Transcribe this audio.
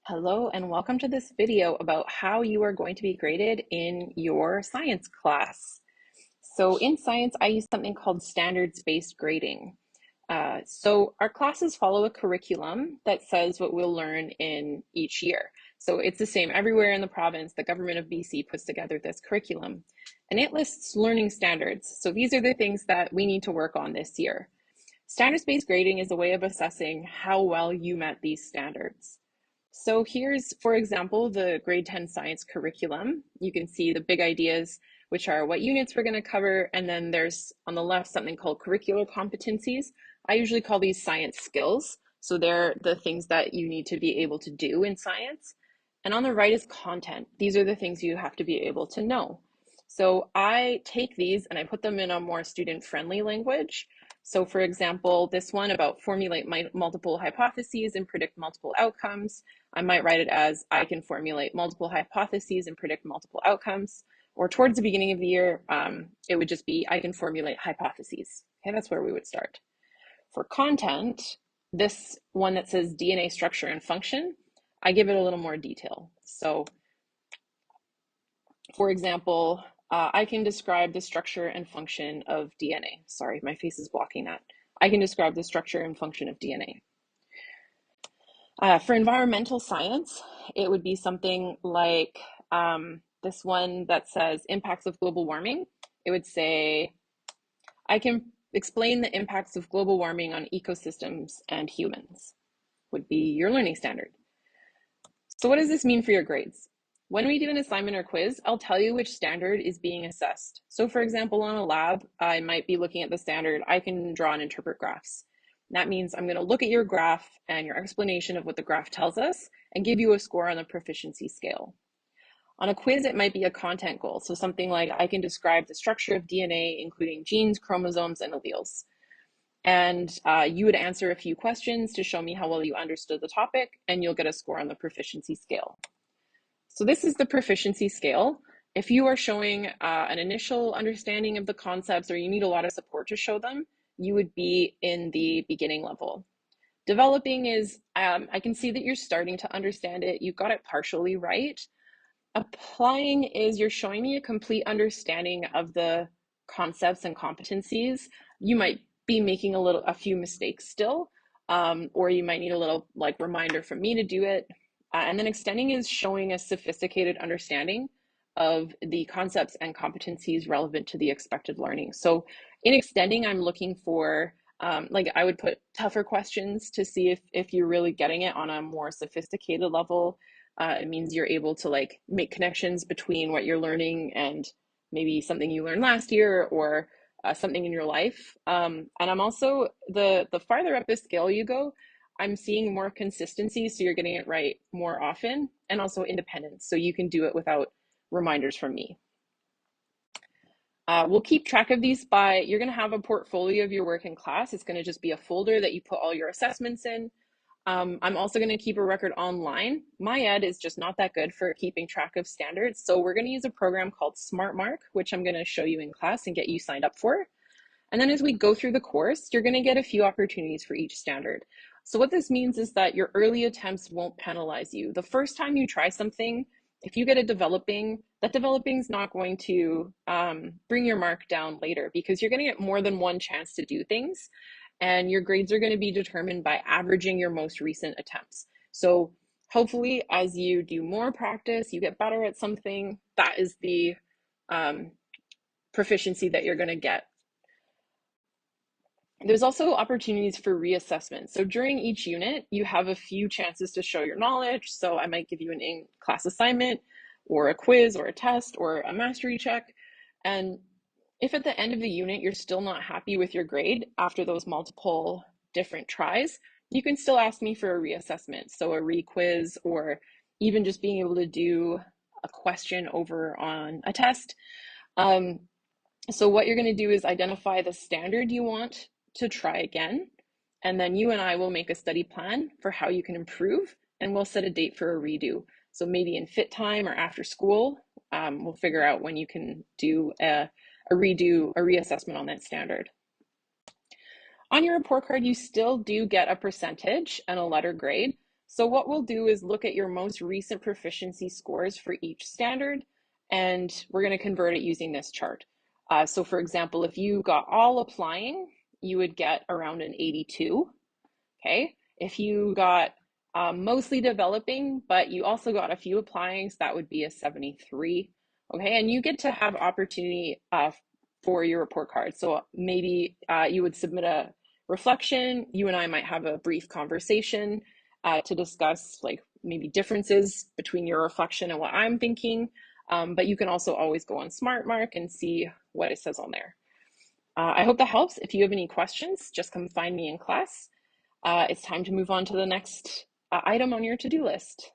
Hello and welcome to this video about how you are going to be graded in your science class. So in science, I use something called standards-based grading. So our classes follow a curriculum that says what we'll learn in each year. So it's the same everywhere in the province. The government of BC puts together this curriculum and it lists learning standards. So these are the things that we need to work on this year. Standards-based grading is a way of assessing how well you met these standards. So here's, for example, the grade 10 science curriculum. You can see the big ideas, which are what units we're going to cover. And then there's on the left something called curricular competencies. I usually call these science skills. So they're the things that you need to be able to do in science. And on the right is content. These are the things you have to be able to know. So I take these and I put them in a more student-friendly language. So for example, this one about formulate multiple hypotheses and predict multiple outcomes. I might write it as I can formulate multiple hypotheses and predict multiple outcomes. Or towards the beginning of the year, it would just be I can formulate hypotheses. Okay, that's where we would start. For content, this one that says DNA structure and function, I give it a little more detail. So for example, I can describe the structure and function of DNA. Sorry, my face is blocking that. I can describe the structure and function of DNA. For environmental science, it would be something like this one that says impacts of global warming. It would say, I can explain the impacts of global warming on ecosystems and humans, would be your learning standard. So what does this mean for your grades? When we do an assignment or quiz, I'll tell you which standard is being assessed. So for example, on a lab, I might be looking at the standard, I can draw and interpret graphs. That means I'm going to look at your graph and your explanation of what the graph tells us and give you a score on the proficiency scale. On a quiz, it might be a content goal. So something like I can describe the structure of DNA, including genes, chromosomes, and alleles. And you would answer a few questions to show me how well you understood the topic, and you'll get a score on the proficiency scale. So this is the proficiency scale. If you are showing an initial understanding of the concepts or you need a lot of support to show them, you would be in the beginning level. Developing is, I can see that you're starting to understand it. You've got it partially right. Applying is you're showing me a complete understanding of the concepts and competencies. You might be making a few mistakes still, or you might need a little reminder from me to do it. And then extending is showing a sophisticated understanding of the concepts and competencies relevant to the expected learning. So in extending, I'm looking for, I would put tougher questions to see if you're really getting it on a more sophisticated level. It means you're able to make connections between what you're learning and maybe something you learned last year or something in your life. And I'm also, the farther up the scale you go, I'm seeing more consistency, so you're getting it right more often, and also independence, so you can do it without reminders from me. We'll keep track of these you're going to have a portfolio of your work in class. It's going to just be a folder that you put all your assessments in. I'm also going to keep a record online. MyEd is just not that good for keeping track of standards, so we're going to use a program called SmartMark, which I'm going to show you in class and get you signed up for. And then as we go through the course, you're going to get a few opportunities for each standard. So what this means is that your early attempts won't penalize you. The first time you try something, if you get a developing, that developing is not going to bring your mark down later, because you're going to get more than one chance to do things. And your grades are going to be determined by averaging your most recent attempts. So hopefully as you do more practice, you get better at something, that is the proficiency that you're going to get. There's also opportunities for reassessment. So during each unit, you have a few chances to show your knowledge. So I might give you an in-class assignment or a quiz or a test or a mastery check. And if at the end of the unit, you're still not happy with your grade after those multiple different tries, you can still ask me for a reassessment. So a re-quiz, or even just being able to do a question over on a test. So what you're going to do is identify the standard you want to try again, and then you and I will make a study plan for how you can improve, and we'll set a date for a redo. So maybe in fit time or after school, we'll figure out when you can do a reassessment on that standard. On your report card, you still do get a percentage and a letter grade. So what we'll do is look at your most recent proficiency scores for each standard, and we're going to convert it using this chart. So for example, if you got all applying, you would get around an 82. Okay. If you got mostly developing, but you also got a few applying, so that would be a 73. Okay. And you get to have opportunity for your report card. So maybe you would submit a reflection. You and I might have a brief conversation to discuss like maybe differences between your reflection and what I'm thinking. But you can also always go on SmartMark and see what it says on there. I hope that helps. If you have any questions, just come find me in class. It's time to move on to the next item on your to-do list.